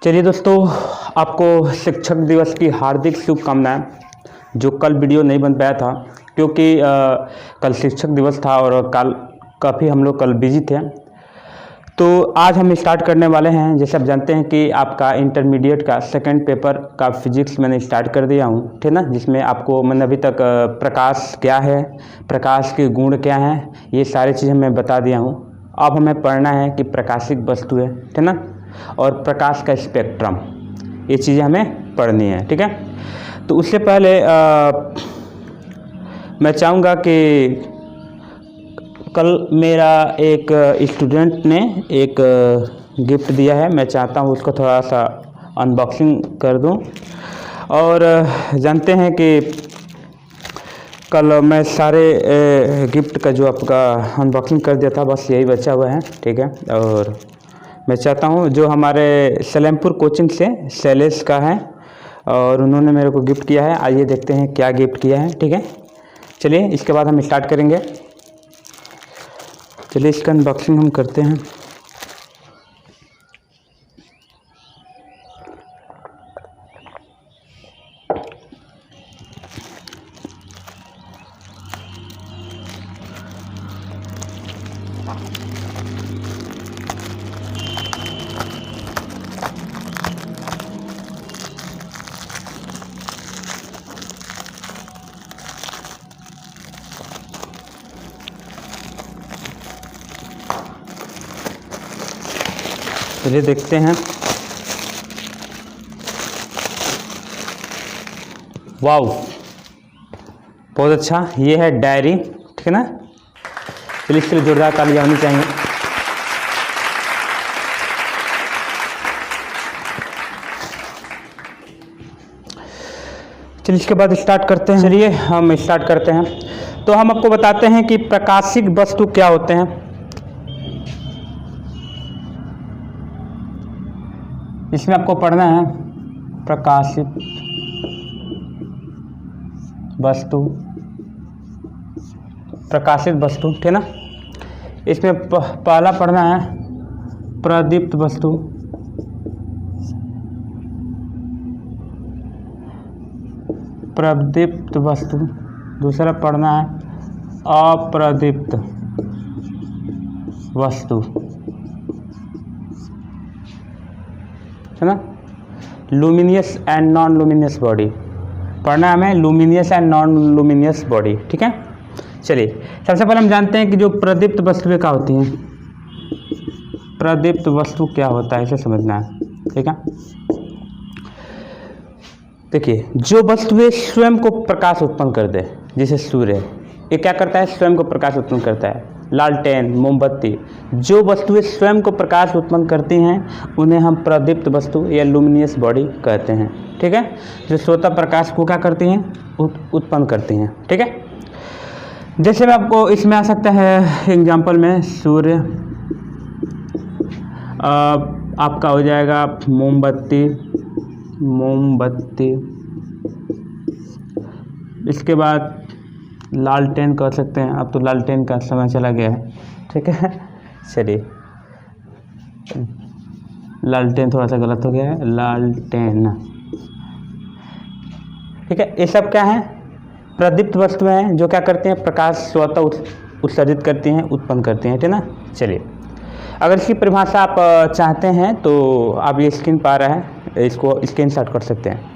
चलिए दोस्तों, आपको शिक्षक दिवस की हार्दिक शुभकामनाएं। जो कल वीडियो नहीं बन पाया था क्योंकि कल शिक्षक दिवस था और कल काफ़ी हम लोग कल बिजी थे, तो आज हम स्टार्ट करने वाले हैं। जैसे आप जानते हैं कि आपका इंटरमीडिएट का सेकंड पेपर का फिजिक्स मैंने स्टार्ट कर दिया हूँ, ठीक ना। जिसमें आपको मैंने अभी तक प्रकाश क्या है, प्रकाश के गुण क्या हैं, ये सारी चीज़ें मैं बता दिया हूँ। अब हमें पढ़ना है कि प्रकाशिक वस्तु है, ठीक ना, और प्रकाश का स्पेक्ट्रम, ये चीज़ें हमें पढ़नी है, ठीक है। तो उससे पहले मैं चाहूँगा कि कल मेरा एक स्टूडेंट ने एक गिफ्ट दिया है, मैं चाहता हूँ उसको थोड़ा सा अनबॉक्सिंग कर दूँ। और जानते हैं कि कल मैं सारे गिफ्ट का जो आपका अनबॉक्सिंग कर दिया था, बस यही बचा हुआ है, ठीक है। और मैं चाहता हूँ जो हमारे सलेमपुर कोचिंग से शैलेश का है और उन्होंने मेरे को गिफ्ट किया है। आइए देखते हैं क्या गिफ्ट किया है, ठीक है। चलिए इसके बाद हम स्टार्ट करेंगे। चलिए इसका अनबॉक्सिंग हम करते हैं। चलिए देखते हैं। वाव, बहुत अच्छा, ये है डायरी, ठीक है ना। चलिए इसके लिए जोरदार तालियां होनी चाहिए। चलिए इसके बाद स्टार्ट करते हैं। चलिए हम स्टार्ट करते हैं। तो हम आपको बताते हैं कि प्रकाशिक वस्तु क्या होते हैं। इसमें आपको पढ़ना है प्रकाशित वस्तु, प्रकाशित वस्तु, ठीक है ना। इसमें पहला पढ़ना है प्रदीप्त वस्तु, प्रदीप्त वस्तु। दूसरा पढ़ना है अप्रदीप्त वस्तु, है ना। Luminous and non luminous body पढ़ना है हमें, luminous and non luminous body, ठीक है। चलिए सबसे पहले हम जानते हैं कि जो प्रदीप्त वस्तुएं क्या होती हैं। प्रदीप्त वस्तु क्या होता है इसे समझना है, ठीक है। देखिए, जो वस्तुएं स्वयं को प्रकाश उत्पन्न कर दे, जैसे सूर्य, ये क्या करता है, स्वयं को प्रकाश उत्पन्न करता है। लालटेन, मोमबत्ती, जो वस्तुएं स्वयं को प्रकाश उत्पन्न करती हैं उन्हें हम प्रदीप्त वस्तु या लुमिनियस बॉडी कहते हैं, ठीक है। जो स्वतः प्रकाश को क्या करती हैं, उत्पन्न करती हैं, ठीक है। जैसे मैं आपको इसमें आ सकता है एग्जाम्पल में सूर्य, आपका हो जाएगा मोमबत्ती, मोमबत्ती, इसके बाद लालटेन कर सकते हैं। अब तो लालटेन का समय चला गया है, ठीक है। चलिए, लालटेन थोड़ा सा गलत हो गया है, लालटेन, ठीक है। ये सब क्या है, प्रदीप्त वस्तुएं हैं जो क्या करती हैं, प्रकाश स्वतः उत्सर्जित करती हैं, उत्पन्न करती हैं, ठीक है ना। चलिए, अगर इसकी परिभाषा आप चाहते हैं तो आप ये स्क्रीन पर आ रहा है, इसको स्क्रीनशॉट कर सकते हैं।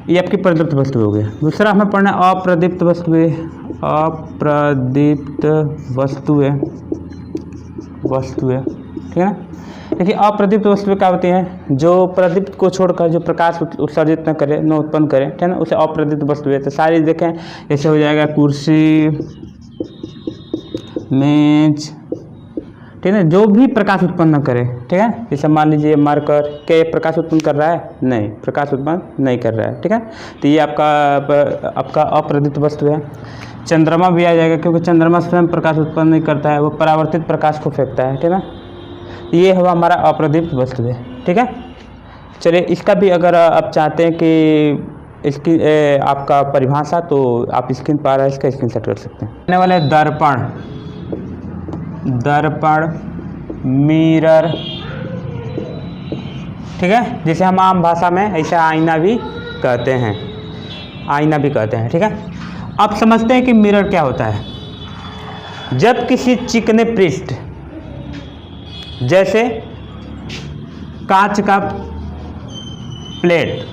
ये आपकी प्रदीप्त वस्तु हो गई। दूसरा हमें पढ़ना है अप्रदीप्त वस्तुएं, अप्रदीप्त वस्तुएं, वस्तुएं, ठीक है ना। देखिए, अप्रदीप्त वस्तुएं क्या होती हैं, जो प्रदीप्त को छोड़कर जो प्रकाश उत्सर्जित न करे, न उत्पन्न करे, ठीक है ना, उसे अप्रदीप्त वस्तुएं। तो सारी देखें, जैसे हो जाएगा कुर्सी, मेज, ठीक है, जो भी प्रकाश उत्पन्न न करे, ठीक है। जैसे मान लीजिए मार्कर, क्या ये प्रकाश उत्पन्न कर रहा है, नहीं, प्रकाश उत्पन्न नहीं कर रहा है, ठीक है। तो ये आपका अप्रदीप्त वस्तु है। चंद्रमा भी आ जाएगा क्योंकि चंद्रमा स्वयं प्रकाश उत्पन्न नहीं करता है, वो परावर्तित प्रकाश को फेंकता है, ठीक है। ये हुआ हमारा अप्रदीप्त वस्तु है, ठीक है। चलिए, इसका भी अगर आप चाहते हैं कि इसकी आपका परिभाषा, तो आप स्क्रीन पर आ रहा है, इसका स्क्रीनशॉट कर सकते हैं। आने वाले दर्पण, दर्पण, मिरर, ठीक है, जिसे हम आम भाषा में ऐसे आईना भी कहते हैं, आईना भी कहते हैं। ठीक है, अब समझते हैं कि मिरर क्या होता है। जब किसी चिकने पृष्ठ जैसे कांच का प्लेट,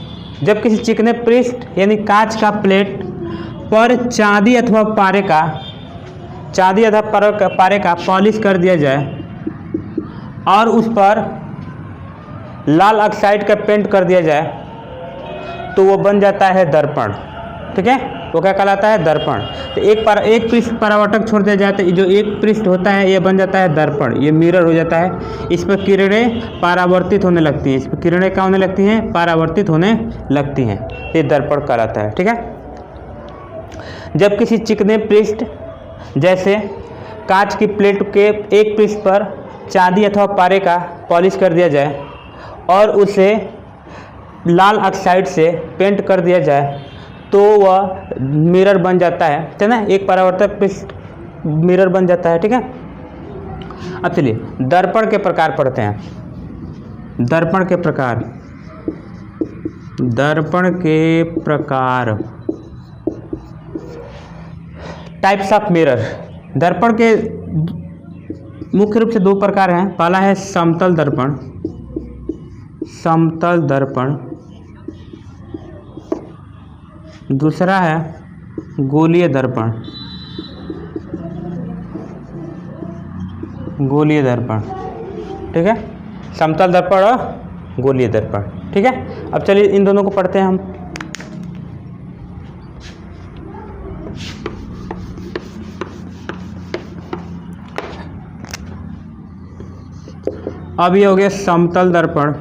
जब किसी चिकने पृष्ठ यानी कांच का प्लेट पर चांदी अथवा पारे का पॉलिश कर दिया जाए और उस पर लाल ऑक्साइड का पेंट कर दिया जाए तो वो बन जाता है दर्पण। ठीक है, वो क्या कहलाता है? दर्पण। तो एक पृष्ठ परावर्तक छोड़ दिया जाए तो जो एक पृष्ठ होता है ये बन जाता है दर्पण, ये मिरर हो जाता है। इस पर किरणें परावर्तित होने लगती हैं, इस पर किरणें क्या होने लगती हैं? परावर्तित होने लगती हैं, ये दर्पण कहलाता है। ठीक है, जब किसी चिकने पृष्ठ जैसे कांच की प्लेट के एक पृष्ठ पर चांदी अथवा पारे का पॉलिश कर दिया जाए और उसे लाल ऑक्साइड से पेंट कर दिया जाए तो वह मिरर बन जाता है ना, एक परावर्तक पृष्ठ मिरर बन जाता है। ठीक है, अब चलिए दर्पण के प्रकार पढ़ते हैं। दर्पण के प्रकार, दर्पण के प्रकार, टाइप्स ऑफ मिरर। दर्पण के मुख्य रूप से दो प्रकार हैं। पहला है समतल दर्पण, समतल दर्पण। दूसरा है गोलीय दर्पण, गोलीय दर्पण। ठीक है, समतल दर्पण और गोलीय दर्पण। ठीक है, अब चलिए इन दोनों को पढ़ते हैं हम। अब ये हो गया समतल दर्पण,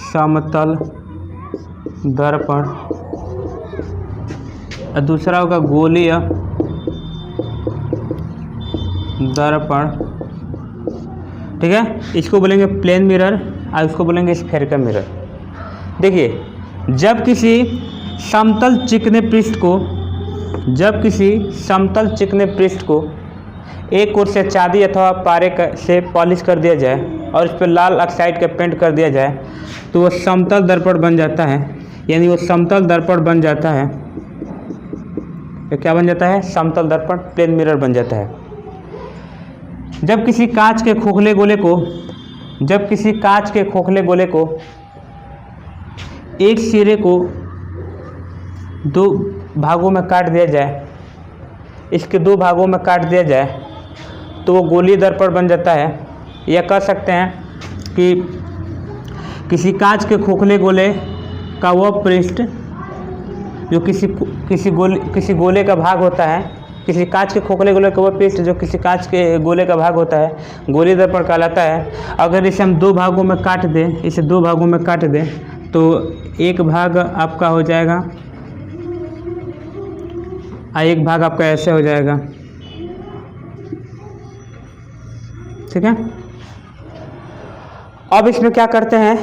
समतल दर्पण। और दूसरा होगा गोलीय दर्पण। ठीक है, इसको बोलेंगे प्लेन मिरर और इसको बोलेंगे स्फेरिकल मिरर। देखिए, जब किसी समतल चिकने पृष्ठ को, जब किसी समतल चिकने पृष्ठ को एक ओर से चांदी अथवा पारे से पॉलिश कर दिया जाए और इस पर लाल ऑक्साइड का पेंट कर दिया जाए तो वो समतल दर्पण बन जाता है, यानी वो समतल दर्पण बन जाता है। ये क्या बन जाता है? समतल दर्पण, प्लेन मिरर बन जाता है। जब किसी कांच के खोखले गोले को, जब किसी कांच के खोखले गोले को एक सिरे को दो भागों में काट दिया जाए, इसके दो भागों में काट दिया जाए तो वो गोलीय दर्पण बन जाता है। या कह सकते हैं कि किसी कांच के खोखले गोले का वह पृष्ठ जो किसी गोले का भाग होता है, किसी कांच के खोखले गोले का वह पृष्ठ जो किसी कांच के गोले का भाग होता है, गोलीय दर्पण कहलाता है। अगर इसे हम दो भागों में काट दें, इसे दो भागों में काट दें तो एक भाग आपका हो जाएगा और एक भाग आपका ऐसे हो जाएगा। ठीक है, अब इसमें क्या करते हैं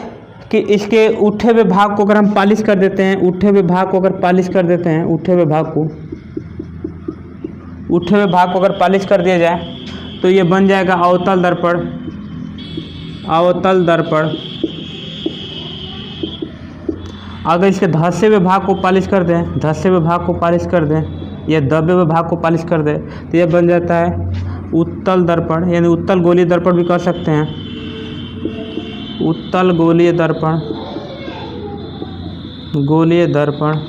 कि इसके उठे हुए भाग को अगर हम पॉलिश कर देते हैं, उठे हुए भाग को अगर पॉलिश कर देते हैं, उठे हुए भाग को अगर पॉलिश कर दिया जाए तो ये बन जाएगा अवतल दर्पण, अवतल दर्पण। अगर इसके धंसे हुए भाग को पॉलिश कर दें, धंसे हुए भाग को पॉलिश कर दें या दबे हुए भाग को पॉलिश कर दें तो ये बन जाता है उत्तल दर्पण, यानी उत्तल गोलीय दर्पण भी कह सकते हैं। उत्तल गोलीय दर्पण, गोलीय दर्पण,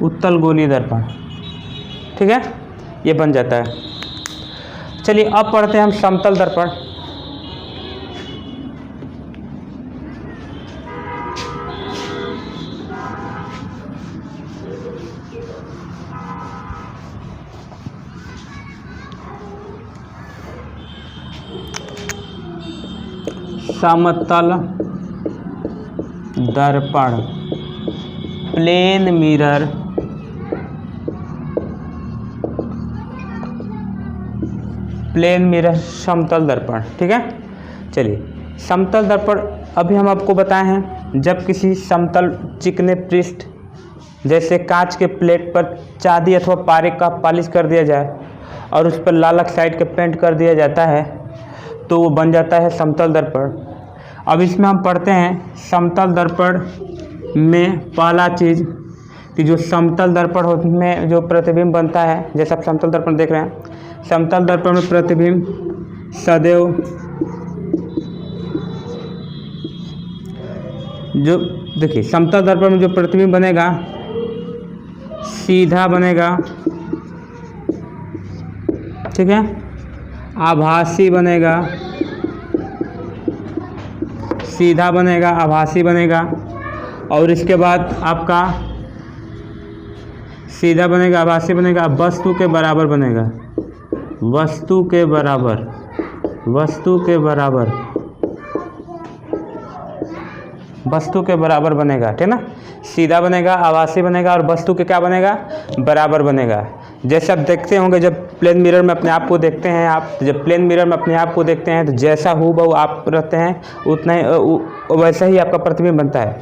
उत्तल गोलीय दर्पण। ठीक है, ये बन जाता है। चलिए अब पढ़ते हैं हम समतल दर्पण। समतल दर्पण, प्लेन मिरर, प्लेन मिरर, समतल दर्पण। ठीक है, चलिए समतल दर्पण अभी हम आपको बताए हैं। जब किसी समतल चिकने पृष्ठ जैसे कांच के प्लेट पर चांदी अथवा पारे का पॉलिश कर दिया जाए और उस पर लाल ऑक्साइड का पेंट कर दिया जाता है तो वो बन जाता है समतल दर्पण। अब इसमें हम पढ़ते हैं समतल दर्पण में पहला चीज़ कि जो समतल दर्पण में जो प्रतिबिंब बनता है, जैसे आप समतल दर्पण देख रहे हैं, समतल दर्पण में प्रतिबिंब सदैव जो देखिए समतल दर्पण में जो प्रतिबिंब बनेगा सीधा बनेगा, ठीक है, आभासी बनेगा, सीधा बनेगा, आभासी बनेगा, और इसके बाद आपका सीधा बनेगा, आभासी बनेगा, वस्तु के बराबर बनेगा, वस्तु के बराबर, वस्तु के बराबर, वस्तु के बराबर बनेगा, ठीक है ना। सीधा बनेगा, आभासी बनेगा और वस्तु के क्या बनेगा, बराबर बनेगा। जैसे आप देखते होंगे जब प्लेन मिरर में अपने आप को देखते हैं, आप जब प्लेन मिरर में अपने आप को देखते हैं तो जैसा हूबहू आप रहते हैं उतना ही वैसा ही आपका प्रतिबिंब बनता है।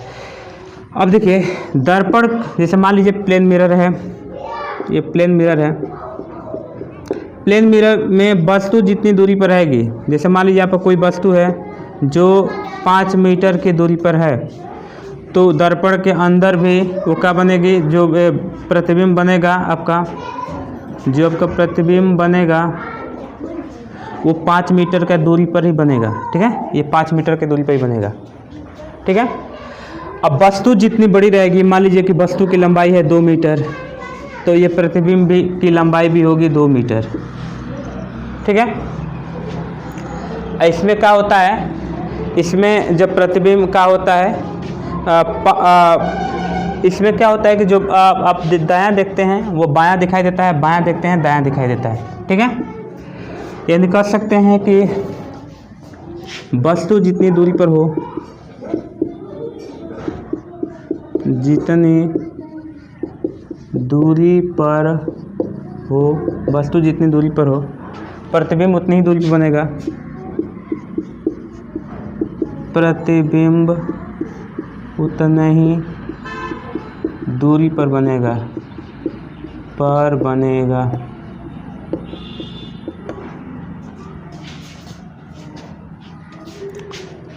अब देखिए दर्पण, जैसे मान लीजिए प्लेन मिरर है, ये प्लेन मिरर है, प्लेन मिरर में वस्तु जितनी दूरी पर रहेगी, जैसे मान लीजिए आपका कोई वस्तु है जो 5 मीटर की दूरी पर है, तो दर्पण के अंदर भी वो क्या बनेगी, जो प्रतिबिंब बनेगा आपका, जो आपका प्रतिबिंब बनेगा वो 5 मीटर का दूरी पर ही बनेगा, ठीक है, ये 5 मीटर की दूरी पर ही बनेगा, ठीक है। अब वस्तु जितनी बड़ी रहेगी, मान लीजिए कि वस्तु की लंबाई है 2 मीटर, तो ये प्रतिबिंब भी की लंबाई भी होगी 2 मीटर, ठीक है। इसमें क्या होता है, इसमें जब प्रतिबिंब क्या होता है, इसमें क्या होता है कि जो आप दायां देखते हैं वो बायां दिखाई देता है, बायां देखते हैं दायां दिखाई देता है, ठीक है। ये निकाल सकते हैं कि वस्तु जितनी दूरी पर हो, जितनी दूरी पर हो, वस्तु जितनी दूरी पर हो, प्रतिबिंब उतनी ही दूरी पर बनेगा, प्रतिबिंब उतने ही दूरी पर बनेगा,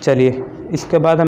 चलिए इसके बाद हम